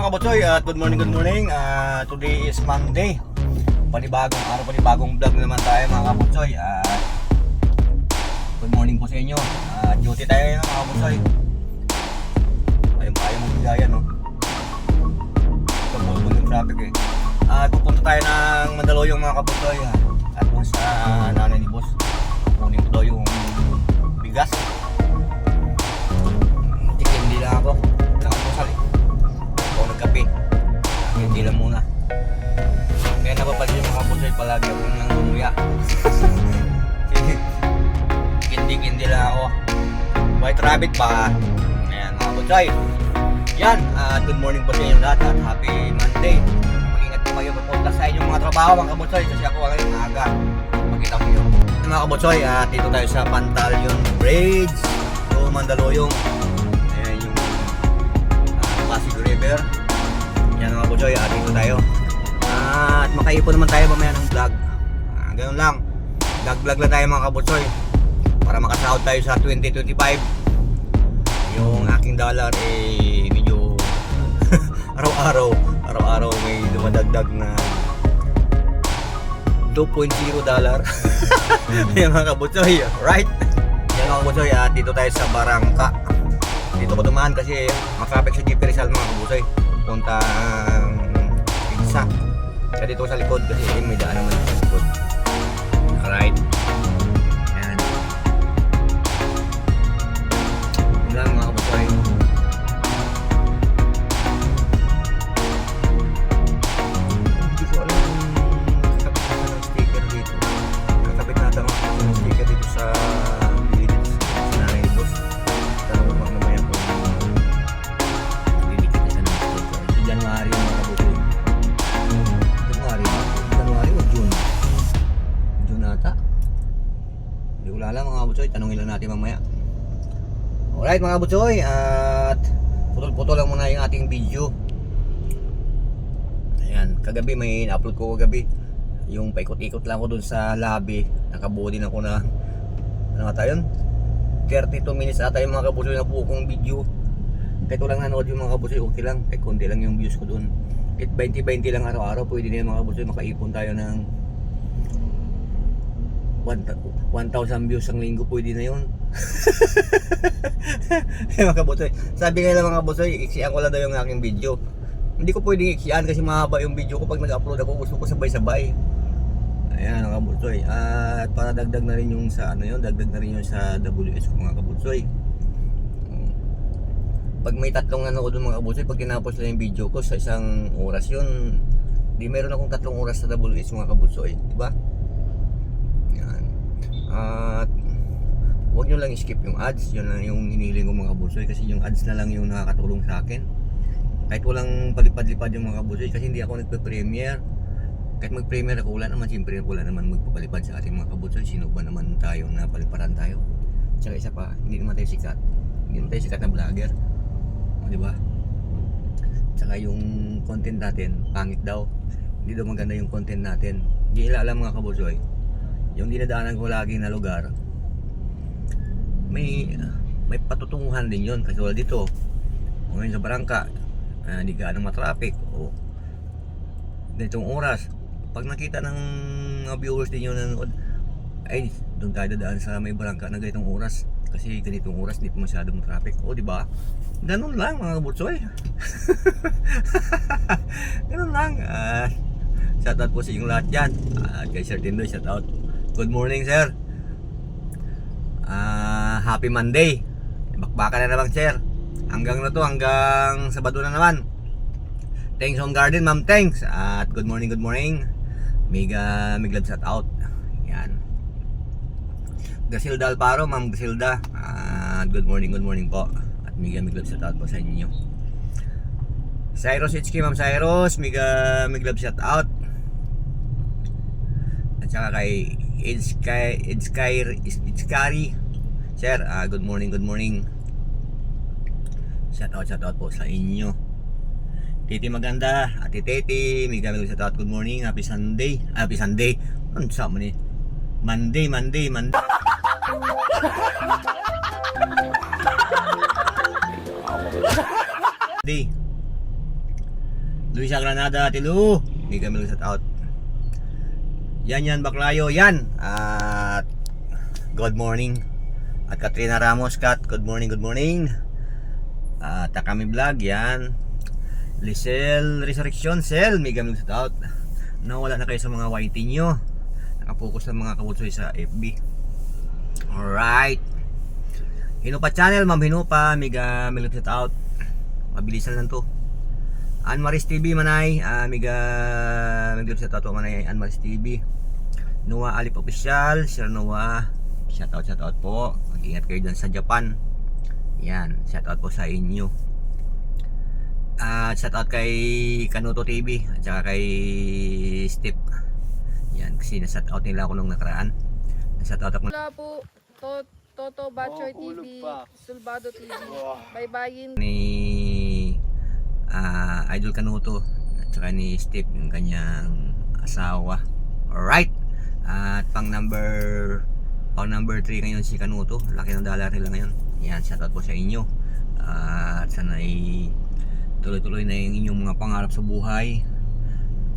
mga kabutsoy at good morning, good morning. Today is Monday. Panibagong araw, panibagong vlog na naman tayo mga kabutsoy. Good morning po sa inyo. Duty tayo ngayon mga kabutsoy. Ayun pa yung bigayan, no? Ito po yung traffic eh. Pupunta tayo ng Mandaluyong mga kabutsoy. At kung sa nanay ni boss, kunin ko daw yung bigas. Hindi lang ako. Kape, hindi lang muna. Kaya napapansin yung mga kabutsoy, palagi ako nang umuya. Hindi lang ako. White rabbit pa. Ayan mga kabutsoy. Yan, good morning po sa inyo lahat at happy Monday. Mag-ingat po kayo papunta sa inyong mga trabaho mga kabutsoy, kasi ako ngayon maaga. Makita ko yun mga kabutsoy, dito tayo sa Pantaleon Bridge to Mandaluyong. Ayan yung Pasig River. Yan mga kabutsoy, dito tayo. At makaipon naman tayo mamaya ng vlog. Ganun lang. Vlog lang tayo mga kabutsoy. Para makasahod tayo sa 2025. Yung aking dollar medyo araw-araw may dumadagdag na $2.0. Yan mga kabutsoy, right? Yan mga kabutsoy, dito tayo sa Barangka. Dito ko dumaan kasi matraffic sa GP Rizal mga kabutsoy. Puntang Pizza. Kaya dito sa likod kasi may daan naman sa likod. Alright. Ayan. Yun lang mga kabutsoy. Hindi ko alam kung kakabit natin ng sticker dito. Kakabit natin ng sticker dito sa Village. Sa nanay ni boss. Tanong mo mamaya po. January mga kabutsoy. January o June? June ata. Hindi ko alam mga kabutsoy. Tanungin lang natin mamaya. Alright mga kabutsoy. At putol-putol lang muna yung ating video. Ayan. Kagabi may na-upload ko kagabi. Yung paikot-ikot lang ko dun sa lobby. Nakabuo din ako na ano ata yun? 32 minutes ata yung mga kabutsoy na buo kong video. Kahit walang nanood yung mga kabutsoy, okay lang. Kahit konti lang yung views ko doon. Kahit 20-20 lang araw-araw, pwede na yung mga kabutsoy. Makaipon tayo ng 1,000 views ang linggo, pwede na yun. Mga kabutsoy, sabi nga lang mga kabutsoy, iksian ko lang daw yung aking video. Hindi ko pwedeng iksian kasi mahaba yung video ko. Pag nag-upload ako, gusto ko sabay-sabay. Ayan mga kabutsoy. At para dagdag na rin yung sa ano yun, dagdag na rin yung sa WS ko mga kabutsoy. Pag may tatlong ano ko doon mga kabutsoy, pag tinapos lang yung video ko sa isang oras yun, di meron akong 3 oras sa WS mga kabutsoy, di ba? Yan. At huwag nyo lang skip yung ads, yun lang yung hinihiling ko mga kabutsoy, kasi yung ads na lang yung nakakatulong sa akin. Kahit walang palipad-lipad yung mga kabutsoy, kasi hindi ako nagpe-premiere. Kahit mag-premiere ako, wala naman, siyempre wala naman magpapalipad sa ating mga kabutsoy. Sino ba naman tayo na paliparan tayo? Tsaka isa pa, hindi naman tayo sikat. Hindi naman tayo sikat na vlogger. Di ba? Tsaka yung content natin pangit daw, hindi daw maganda yung content natin. Hindi nila alam mga kabutsoy, yung dinadaanan ko lagi na lugar may patutunguhan din yun. Kasi wala dito ngayon sa Barangka, hindi ka anong matraffic o ganitong oras. Pag nakita ng mga viewers din yun nanonood, ay doon tayo dadaan sa may Barangka na ganitong oras kasi ganitong oras di pa masyadong traffic. O di ba? Ganun lang mga kabutsoy. Ganun lang. Shoutout po sa inyong lahat dyan. Kay Sir Tindoy, shoutout. Good morning sir. Happy Monday. Bakbaka na naman sir. Hanggang na to, hanggang Sabado na naman. Thanks on Garden, ma'am, thanks. At good morning, good morning. Mega love shoutout. Yan. Gasilda Alparo, ma'am Gasilda. Good morning po. At mega love shoutout po sa inyo. Cyrus HK, ma'am Cyrus, mega love shoutout. At saka kay Edskari, sir, good morning. Shoutout po sa inyo. Titi Maganda, Ate Teti, mega love shoutout. Good morning, happy Sunday. Ano sa mo ni? Monday. Luisa Granada, Tilu. Mega mil shout out. Yan Baklayo, yan. At good morning. At Katrina Ramos, Kat, good morning. At Takami Vlog, yan. Lisel Resurrection, Cell, mega mil shout out. Nawala na kayo sa mga YT nyo. Nakapokus ng mga kabutsoy sa FB. Alright. Hinupa channel, Ma'am Hinupa, mega mil shout out. Mabilisan lang to. Anmaris TV manay, mega shout out manay Anmaris TV. Noah Alip Official, Sir Noah, shout out po. Mag-ingat kayo dyan sa Japan. Yan, shout out po sa inyo. Shout out kay Kanuto TV at saka kay Steve. Yan, kasi na-shout out nila ako nung nakaraan. Na-shout out ako. Wala po, Toto Batchoy TV, Sulbado TV, bye-byein. Ni Idol Kanuto at saka ni Steve, yung kanyang asawa. Alright. At pang number 3 ngayon si Kanuto. Laki ng dollar nila ngayon. Yan, shoutout po sa inyo. At sana ay tuloy-tuloy na yung inyong mga pangarap sa buhay.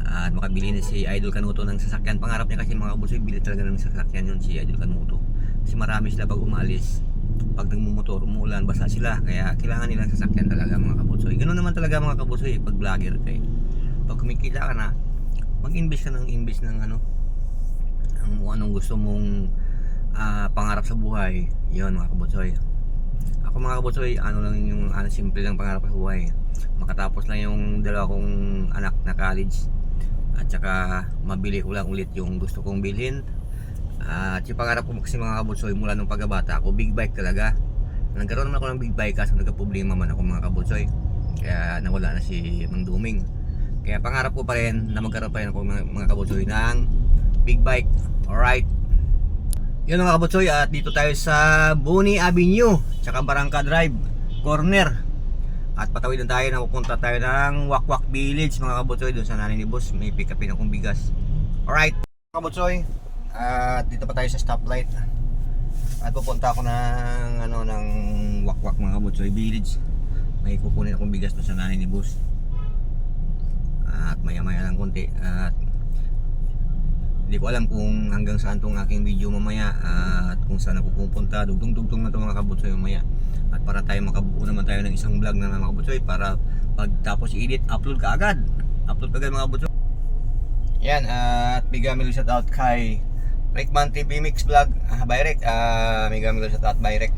At makabili na si Idol Kanuto ng sasakyan. Pangarap niya kasi mga kabusoy, bili talaga ng sasakyan yun si Idol Kanuto. Kasi marami sila pag umalis, pag nagmumotor, umulan, basa sila. Kaya kailangan nilang sasakyan talaga mga kabusoy. Ganoon naman talaga mga kabusoy pag vlogger kayo. Pag kumikita ka na, mag-invest ka ng ano, anong gusto mong pangarap sa buhay. Yun mga kabusoy. Ako mga kabusoy, ano lang yung simple lang pangarap sa buhay. Makatapos lang yung dalawa kong anak na college. At saka mabili ko lang ulit yung gusto kong bilhin. At yung pangarap ko kasi mga kabutsoy mula nung pagkabata ako, big bike talaga. Nagkaroon naman ako ng big bike kaso nagka-problema man ako mga kabutsoy. Kaya nawala na si Mang Duming. Kaya pangarap ko pa rin na magkaroon pa rin ako mga kabutsoy ng big bike. Alright. Yun mga kabutsoy, at dito tayo sa Boni Avenue tsaka Barangka Drive corner. At patawid na tayo na pupunta tayo ng Wakwak Village mga kabutsoy. Doon sa nanay ni boss may pick upin akong bigas. Alright mga kabutsoy, at dito pa tayo sa stoplight. At pupunta ako ng Wakwak mga kabutsoy Village. May kukunin akong bigas doon sa nanay ni boss. At maya lang konti. At hindi ko alam kung hanggang saan tong aking video mamaya at kung saan ako pupunta. Dugtong na ito mga kabutsoy mamaya. At para tayo makabuo naman tayo ng isang vlog na mga kabutsoy, para pagtapos i-edit, upload ka agad mga kabutsoy. Yan, at bigyan shout out kay Rickman TV Mix Vlog, Bayrek. Bigyan shout out Bayrek.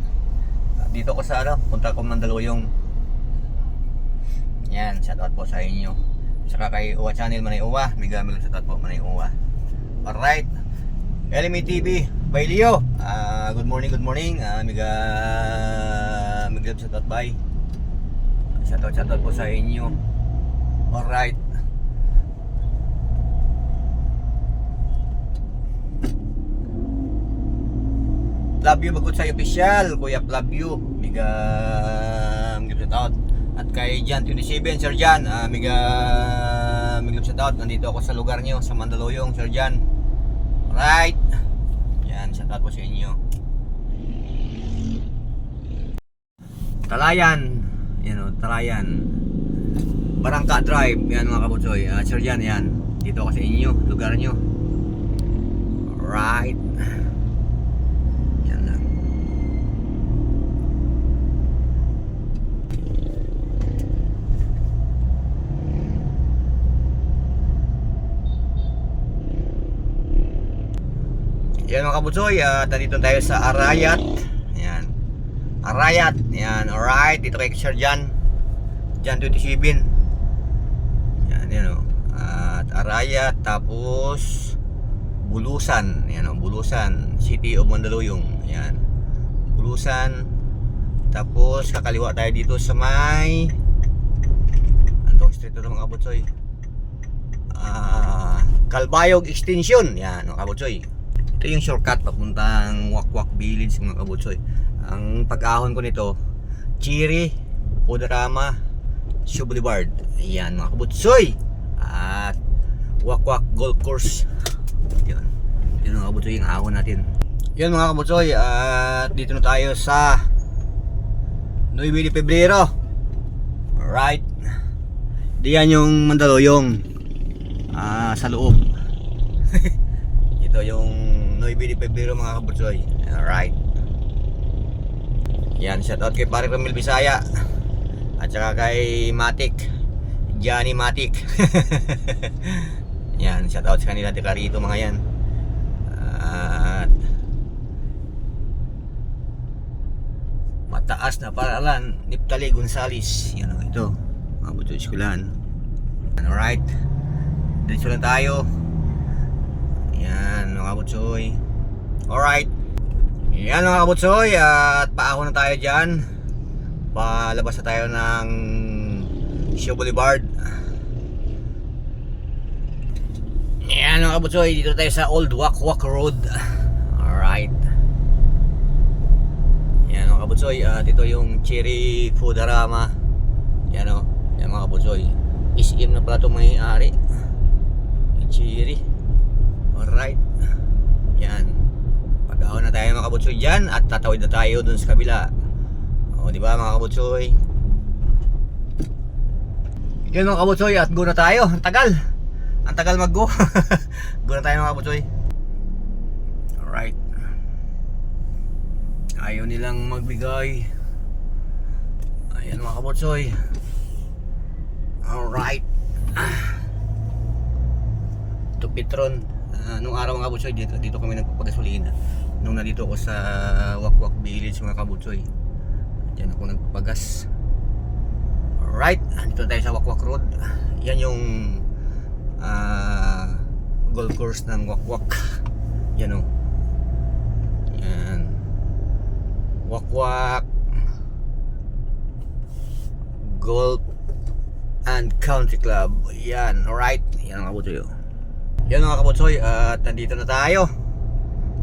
Dito ko sa punta ko Mandaluyong. Yan, shout out po sa inyo. Saka kay Uwa Channel Manay Uwa, bigyan shout out po Manay Uwa. Alright, LME TV by Leo. Good morning. Miga shout out bye. Shout out po sa inyo. Alright. Love you bagod sa official, Kuya love you. Miga shout out. At kay Jan 27, Sir Jan, miga shout out. Nandito ako sa lugar niyo sa Mandaluyong, Sir Jan. Alright. Yan, shout out po sa inyo. Talayan. Talayan. Barangka Drive. Yan mga kabutsoy. Sir Jan, yan. Dito ako sa inyo, lugar nyo. Alright. Yan lang. Yan mga kabutsoy, nandito tayo sa Arayat. Yan, Arayat. Yan, alright. Dito kay Sir Jan 27. Yan o. At Arayat, tapos Bulusan. Yan o, Bulusan, City of Mandaluyong. Yan, Bulusan. Tapos kakaliwa tayo dito sa may antong street ito mga kabutsoy, Calbayog Extension. Yan mga kabutsoy. Ito yung shortcut papuntang Wakwak Village mga kabutsoy. Ang pag-ahon ko nito, Chiri, Podarama, Shoe Boulevard. Ayan mga kabutsoy. At Wakwak Golf Course. Yun mga kabutsoy yung ahon natin. Yun mga kabutsoy, at dito na tayo sa 9 de Pebrero. Alright. Diyan yung Mandaluyong sa loob. Ito yung Noybe de Pebrero mga kabutsoy. Alright. Yan, shout out kay Pare Ramil Bisaya. At saka kay Matic, Johnny Matic. Yan, shout out sa kanila, tika rito mga yan. At mataas na paralan, Niptali Gonzales. Yan o, ito mga kabutsoy, eskwelahan. Alright, diretso lang tayo. Yan mga kabutsoy. Alright. Yan mga kabutsoy, at paako na tayo dyan. Palabas na tayo ng Shaw Boulevard. Yan mga kabutsoy, dito tayo sa Old Wakwak Road. Alright. Yan mga kabutsoy, at ito yung Cherry Foodarama. Yan o, yan mga kabutsoy. SM na pala ito may-ari. Cherry. Alright. Yan. Pag-ahon na tayo mga kabutsoy dyan at tatawid na tayo dun sa kabila. O, di ba mga kabutsoy? Yan mga kabutsoy, at go na tayo. Ang tagal. Ang tagal mag-go. Go na tayo mga kabutsoy. Alright. Ayaw nilang magbigay. Ayan mga kabutsoy. Alright. Ito Petron. Nung araw mga kabutsoy, dito kami nagpapagasolina. Nung nandito ako sa Wakwak Village mga kabutsoy, diyan ako nagpapagas. Alright, dito tayo sa Wakwak Road. Yan yung golf course ng Wakwak. Yan o. Yan Wakwak Golf and Country Club. Yan, alright. Yan mga kabutsoy. Yan mga kabutsoy, at nandito na tayo.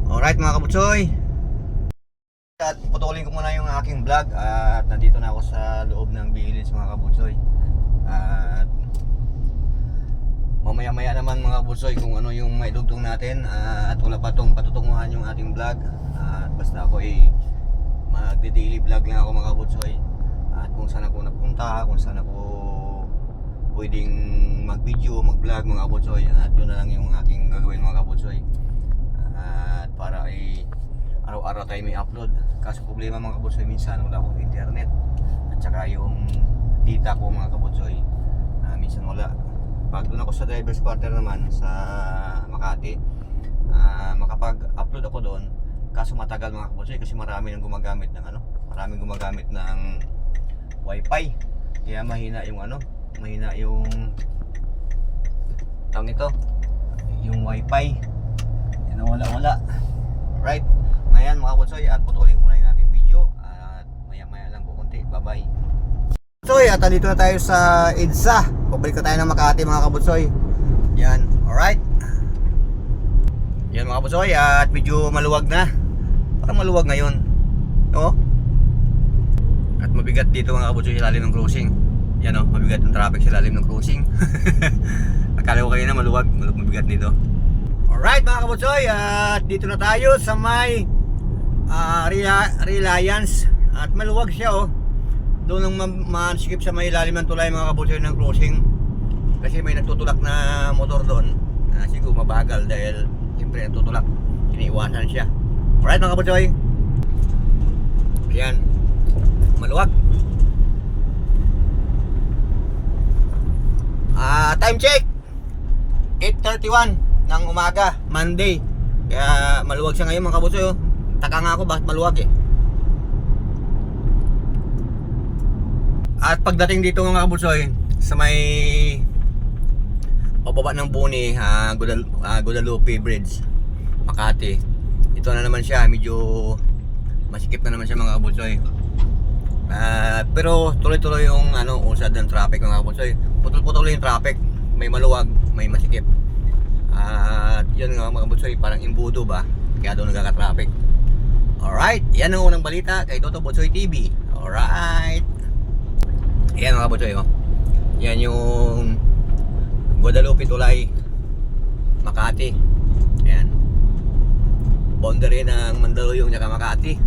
Alright mga kabutsoy. At putulin ko muna yung aking vlog. At nandito na ako sa loob ng village mga kabutsoy. At mamaya-maya naman mga kabutsoy kung ano yung maidugtong natin. At wala pa tong patutunguhan yung ating vlog. At basta ako ay magde-daily vlog lang ako mga kabutsoy. At kung saan ako napunta, kung saan ako pwedeng mag-video, mag-vlog mga kabutsoy. At yun na lang yung aking gagawin mga kabutsoy. At para ay araw-araw tayo may upload. Kaso problema mga kabutsoy, minsan wala akong internet. At saka yung data ko mga kabutsoy, minsan wala. Pag doon ako sa driver's quarter naman sa Makati, makapag-upload ako doon. Kaso matagal mga kabutsoy kasi marami nang gumagamit ng maraming gumagamit ng wifi. Kaya mahina yung mahina yung tawag ito, yung wifi. Yan, wala. Right. Ngayon mga kabutsoy, at putulin ko muna yung aking video. At maya-maya lang po konti. Bye-bye. Kabutsoy, at dito na tayo sa EDSA. Pabalik na tayo ng Makati mga kabutsoy. Yan, alright. Yan mga kabutsoy, at medyo maluwag na. Parang maluwag ngayon. Oo. At mabigat dito mga kabutsoy sa lalim ng crossing. Yan o, mabigat yung traffic sa lalim ng crossing. Akala ko kayo na maluwag mabigat dito. Alright mga kabutsoy, at dito na tayo sa may Reliance. At maluwag siya oh. Doon nang ma-skip sa may lalim ng tulay mga kabutsoy ng crossing. Kasi may nagtutulak na motor doon. Siguro mabagal dahil siyempre nagtutulak. Iniiwasan siya. Alright mga kabutsoy. Ayan, maluwag. Time check 8:31 ng umaga, Monday. Kaya maluwag siya ngayon mga kabutsoy oh. Taka nga ako bakit maluwag eh. At pagdating dito mga kabutsoy sa may pababa ng Buni, Guadalupe Bridge, Makati, ito na naman siya, medyo masikip na naman siya mga kabutsoy. Pero tuloy-tuloy yung usad ng traffic mga kabutsoy. Putol-putol yung traffic, may maluwag, may masikip. At yun nga mga kabutsoy, parang imbudo ba, kaya doon nagkaka-traffic. Alright, yan ang unang balita kay Toto Butsoy TV. Alright. Yan mga kabutsoy oh. Yan yung Guadalupe Tulay, Makati. Ayan, boundary ng Mandaluyong at Makati.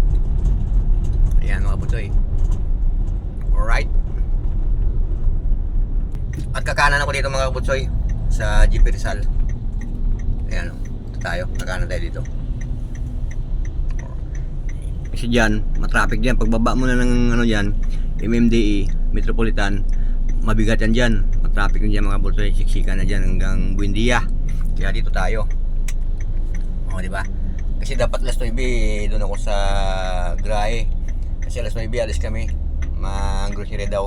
Ayan mga kabutsoy. Alright. At kakanan ako dito mga kabutsoy sa GP Rizal. Ayan o, tayo, kakanan tayo dito. Kasi dyan, matraffic dyan. Pagbaba mo na ng ano dyan, MMDE, Metropolitan, mabigat yan dyan. Matraffic yan dyan mga kabutsoy. Siksikan na dyan hanggang Buendia. Kaya dito tayo. O, diba? Kasi dapat alas 9 doon ako sa Grahe. Kasi alas 9 alis kami. Mang-grocery daw.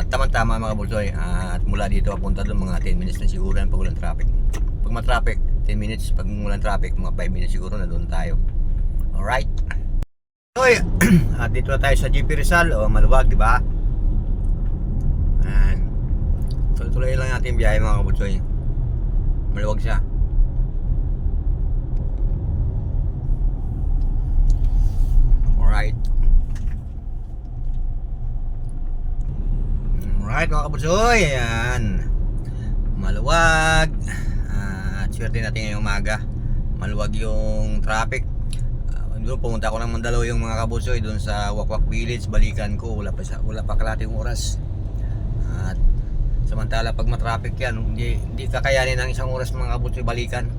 Tama-tama mga bulsoy. At mula dito papunta doon mga 10 minutes na siguro yan pag walang traffic. Pag ma-traffic, 10 minutes. Pag walang traffic, mga 5 minutes siguro na doon tayo. Alright. So, at dito na tayo sa GP Rizal. O, maluwag, di ba? Ayan. Tuloy lang natin biyahe mga kabulsoy. Maluwag siya. Alright. Alright mga kabutsoy, ayan. Maluwag. At swerte natin ngayong umaga. Maluwag yung traffic. Doon pumunta ako ng Mandaluyong mga kabutsoy, doon sa Wakwak Village, balikan ko. Wala pa kalating oras. At samantala pag matraffic yan, hindi kakayanin ng isang oras mga kabutsoy balikan.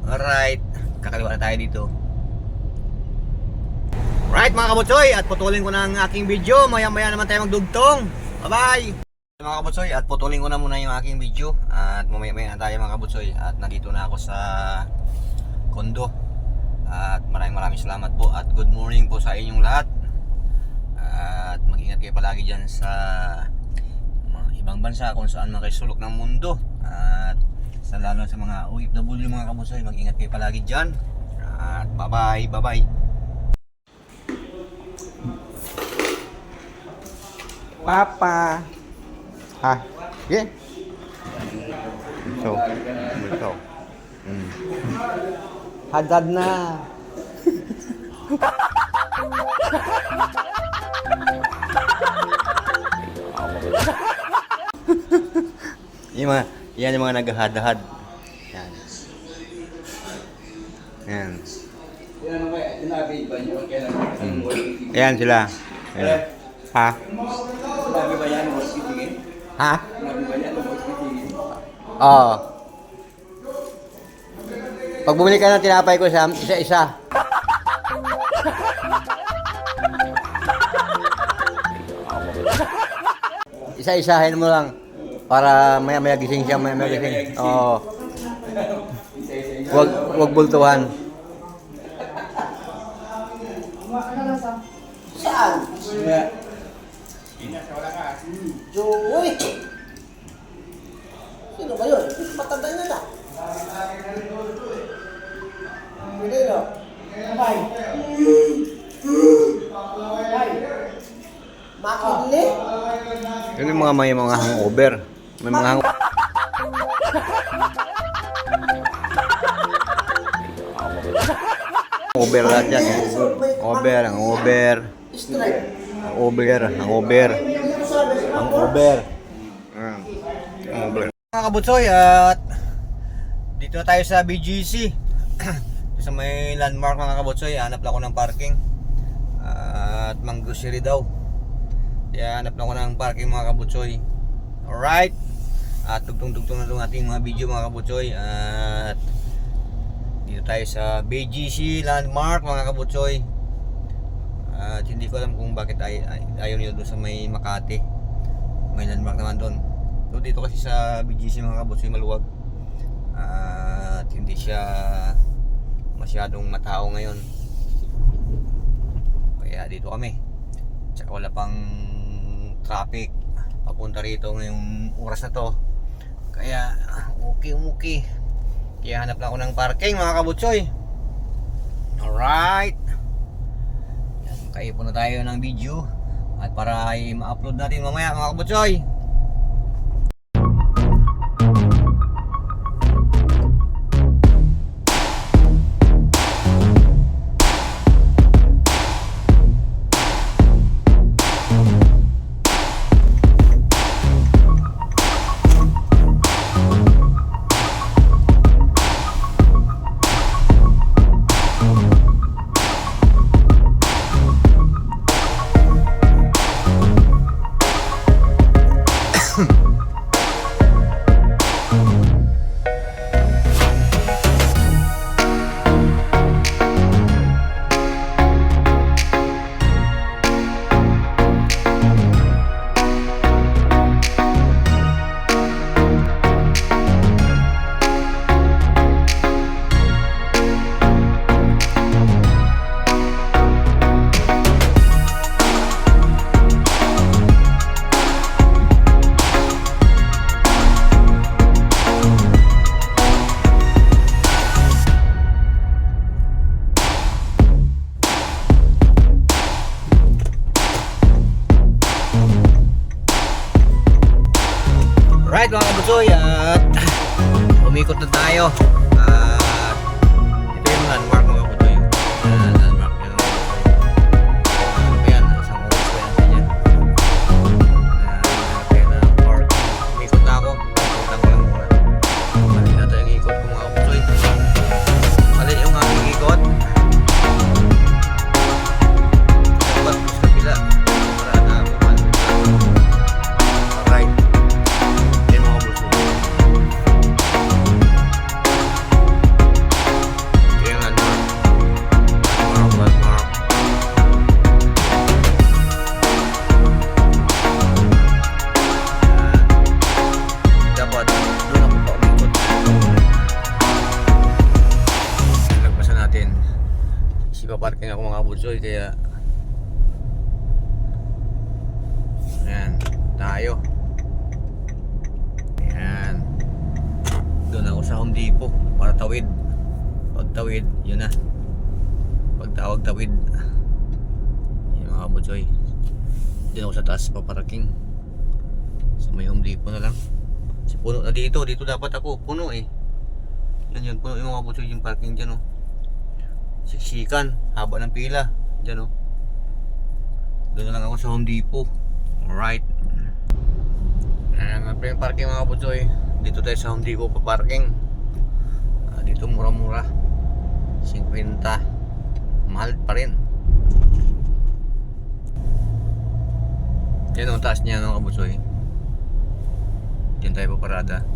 Alright, kakaliwa na tayo dito. Right mga kabutsoy, at putulin ko na ang aking video. Maya maya naman tayo magdugtong. Bye bye mga kabutsoy, at putulin ko na muna yung aking video. At mamaya maya na tayo mga kabutsoy. At nandito na ako sa kondo. At maraming salamat po. At good morning po sa inyong lahat. At mag-ingat kayo palagi dyan sa mga ibang bansa, kung saan man kayo sulok ng mundo. At sa lalo sa mga OFW mga kabutsoy, mag-ingat kayo palagi dyan. At bye bye. Papa. Ha? Yeah. So. Hadad na. Yan yung mga naghahad-had. Yan. Yan. Ayan sila. Ayan. Ha? Ha? Oo. Pag bumili ka ng tinapay ko isa-isa. Isa-isahin mo lang para maya-maya gising siya, maya-maya gising. Oo. Wag bultuhan. Saan? Joey! Sino ba yun? Matanda na na. Hindi no? Abay. Makinli? Yun yung may mga hangover. May mga hangover lahat yan. Hangover. Mga kabutsoy, at dito na tayo sa BGC. Sa may landmark mga kabutsoy, hanap lang ako ng parking. At mang-grocery daw. Kaya hanap lang ako ng parking mga kabutsoy. Alright. At tugtong-tugtong na itong ating mga video mga kabutsoy. At dito tayo sa BGC landmark mga kabutsoy. At hindi ko alam kung bakit ayaw nila doon sa may Makati. May landmark naman doon. So dito kasi sa BGC mga kabutsoy maluwag. At hindi siya masyadong matao ngayon. Kaya dito kami. Tsaka wala pang traffic papunta rito ngayong oras na to. Kaya okay. Kaya hanap lang ako ng parking mga kabutsoy. Alright. Kaipon na tayo ng video at para ay ma-upload natin mamaya mga kabutsoy. Right mga kabutsoy, at umikot na tayo. At ito yung landmark mga kabutsoy. Landmark yan. Ayan, isang oras pa yan sa dyan. Kaya na park. Umikot na ako. Umikot ko lang muna. Mali na tayo yung ikot ko mga kabutsoy. Mali yung aking ikot. Dapat sa kabila. Para na ako man. Alright. Yan mga kabutsoy. Ito yung landmark. Landmark. Dapat doon ako pa umikot. Nagpasa natin. Sipaparking ako mga kabutsoy, kaya ayan, tayo. Ayan. Doon ako sa Home Depot para tawid. Pagtawid, yun na. Pagtawag tawid. Yan mga kabutsoy. Doon ako sa taas paparking. Sa may Home Depot na lang. Kasi puno na dito. Dito dapat ako. Puno eh. Yan yun. Puno yung mga kabutsoy yung parking dyan oh. Siksikan. Haba ng pila. Dyan oh. Doon na lang ako sa Home Depot. Alright. Ayan, yung parking mga kabutsoy. Dito tayo sa Home Depot pa parking. Dito mura-mura. 50. Mahal pa rin. Yan ang taas niya mga kabutsoy. Diyan tayo paparada.